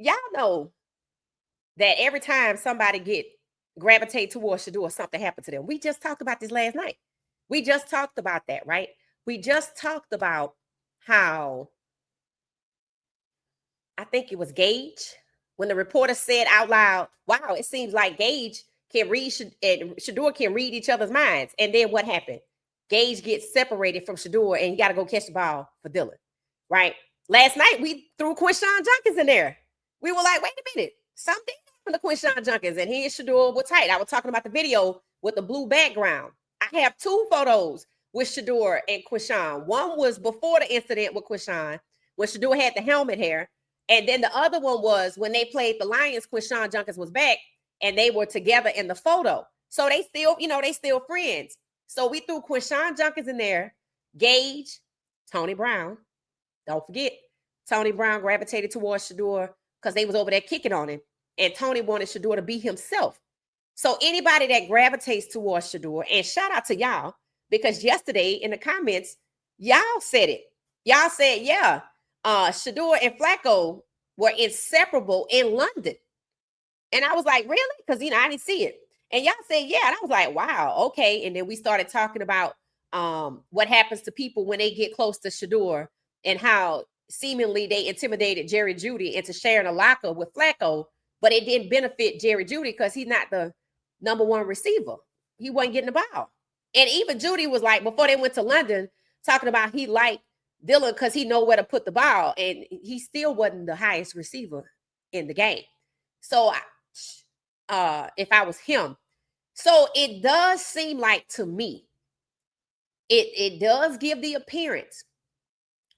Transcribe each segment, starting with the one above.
y'all know that every time somebody gravitate towards Shedeur, something happened to them. We just talked about this last night. We just talked about that, right? We just talked about how I think it was Gage when the reporter said out loud, "Wow, it seems like Gage can read and Shedeur can read each other's minds." And then what happened? Gage gets separated from Shedeur, and you got to go catch the ball for Dylan, right? Last night we threw Quinshon Junkins in there. We were like, wait a minute, something happened to Quinshon Junkins, and he and Shedeur were tight. I was talking about the video with the blue background. I have two photos with Shedeur and Quinshon. One was before the incident with Quinshon, when Shedeur had the helmet hair. And then the other one was when they played the Lions, Quinshon Junkins was back, and they were together in the photo. So they still, they still friends. So we threw Quinshon Junkins in there, Gage, Tony Brown. Don't forget, Tony Brown gravitated towards Shedeur because they was over there kicking on him. And Tony wanted Shedeur to be himself. So anybody that gravitates towards Shedeur, and shout out to y'all, because yesterday in the comments, y'all said it. Y'all said, yeah, Shedeur and Flacco were inseparable in London. And I was like, really? Because, I didn't see it. And y'all said, yeah. And I was like, wow, okay. And then we started talking about what happens to people when they get close to Shedeur and how seemingly they intimidated Jerry Jeudy into sharing a locker with Flacco, but it didn't benefit Jerry Jeudy because he's not the number one receiver. He wasn't getting the ball. And even Jeudy was like, before they went to London, talking about he liked Dylan because he know where to put the ball, and he still wasn't the highest receiver in the game. So if I was him, so it does seem like to me, it does give the appearance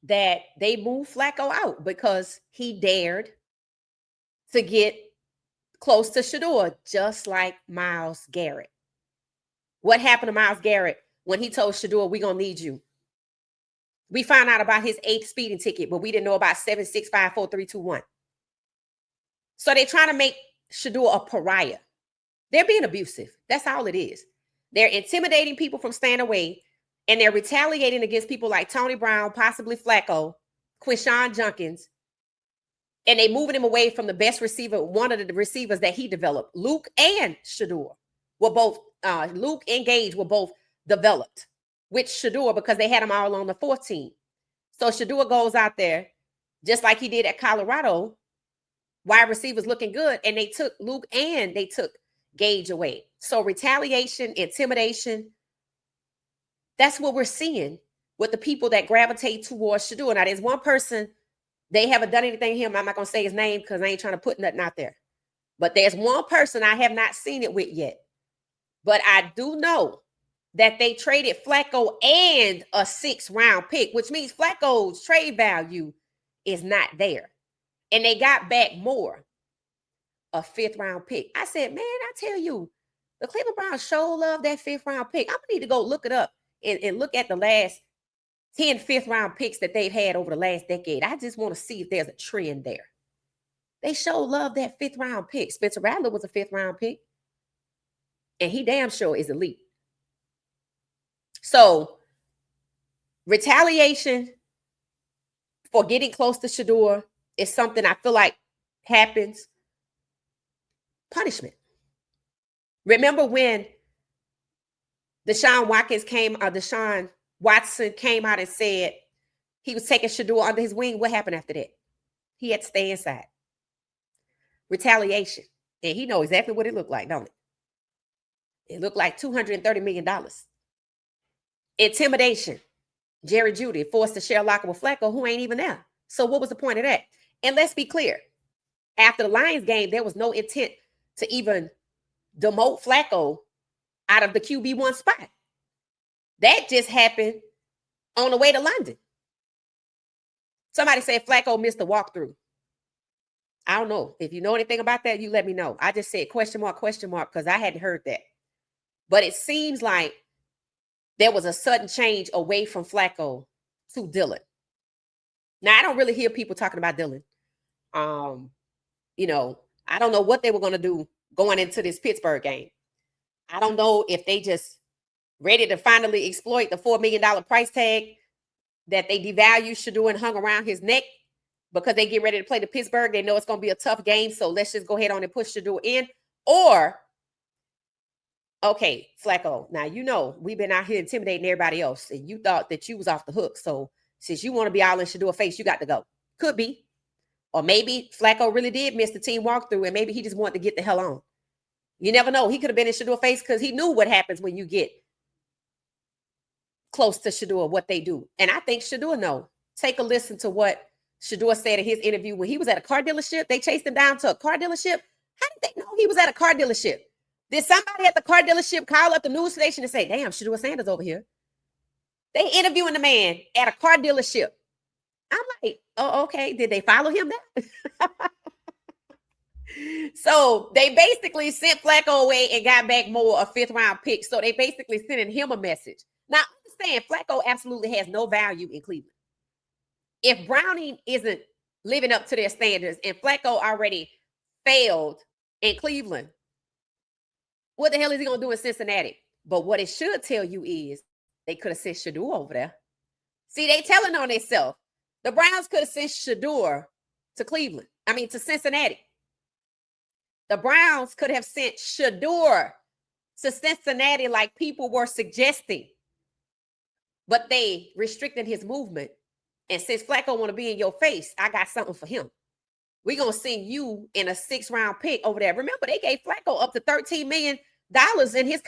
that they moved Flacco out because he dared to get close to Shedeur, just like Myles Garrett. What happened to Myles Garrett when he told Shedeur, "We're going to need you"? We found out about his 8th speeding ticket, but we didn't know about 7, 6, 5, 4, 3, 2, 1. So they're trying to make Shedeur a pariah. They're being abusive. That's all it is. They're intimidating people from staying away, and they're retaliating against people like Tony Brown, possibly Flacco, Quinshon Junkins, and they moving him away from the best receiver, one of the receivers that he developed. Luke and Shedeur were both, Luke and Gage were both developed with Shedeur because they had him all on the 4th team. So Shedeur goes out there, just like he did at Colorado, wide receivers looking good, and they took Luke and they took Gage away. So retaliation, intimidation, that's what we're seeing with the people that gravitate towards Shedeur. Now, there's one person, they haven't done anything to him. I'm not going to say his name because I ain't trying to put nothing out there. But there's one person I have not seen it with yet. But I do know that they traded Flacco and a 6th-round pick, which means Flacco's trade value is not there. And they got back more, a 5th-round pick. I said, man, I tell you, the Cleveland Browns sure love that 5th-round pick. I'm going to need to go look it up and look at the last 10 5th-round picks that they've had over the last decade. I just want to see if there's a trend there. They sure love that 5th-round pick. Spencer Rattler was a 5th-round pick, and he damn sure is elite. So retaliation for getting close to Shedeur is something I feel like happens. Punishment. Remember when Deshaun Watson came out and said he was taking Shedeur under his wing? What happened after that? He had to stay inside. Retaliation. And he knows exactly what it looked like, don't it? It looked like $230 million. Intimidation. Jerry Jeudy forced to share a locker with Flacco, who ain't even there. So what was the point of that? And let's be clear. After the Lions game, there was no intent to even demote Flacco out of the QB1 spot. That just happened on the way to London. Somebody said Flacco missed the walkthrough. I don't know. If you know anything about that, you let me know. I just said question mark, because I hadn't heard that. But it seems like there was a sudden change away from Flacco to Dylan. Now, I don't really hear people talking about Dylan. I don't know what they were going to do going into this Pittsburgh game. I don't know if they just ready to finally exploit the $4 million price tag that they devalued Shedeur and hung around his neck because they get ready to play the Pittsburgh. They know it's going to be a tough game. So let's just go ahead on and push Shedeur in. Or, okay, Flacco, now you know we've been out here intimidating everybody else, and you thought that you was off the hook. So since you want to be all in Shedeur face, you got to go. Could be. Or maybe Flacco really did miss the team walkthrough, and maybe he just wanted to get the hell on. You never know. He could have been in Shedeur face because he knew what happens when you get close to Shedeur, what they do. And I think Shedeur know. Take a listen to what Shedeur said in his interview when he was at a car dealership. They chased him down to a car dealership. How did they know he was at a car dealership? Did somebody at the car dealership call up the news station and say, damn, Shedeur Sanders over here? They interviewing the man at a car dealership. I'm like, oh, okay. Did they follow him there? So they basically sent Flacco away and got back more a 5th round pick. So they basically sending him a message. Now, understand, Flacco absolutely has no value in Cleveland. If Browning isn't living up to their standards and Flacco already failed in Cleveland, what the hell is he going to do in Cincinnati? But what it should tell you is they could have sent Shedeur over there. See, they telling on themselves. The Browns could have sent Shedeur to Cincinnati. The Browns could have sent Shedeur to Cincinnati like people were suggesting. But they restricted his movement. And since Flacco want to be in your face, I got something for him. We're going to send you in a 6th round pick over there. Remember, they gave Flacco up to $13 million in his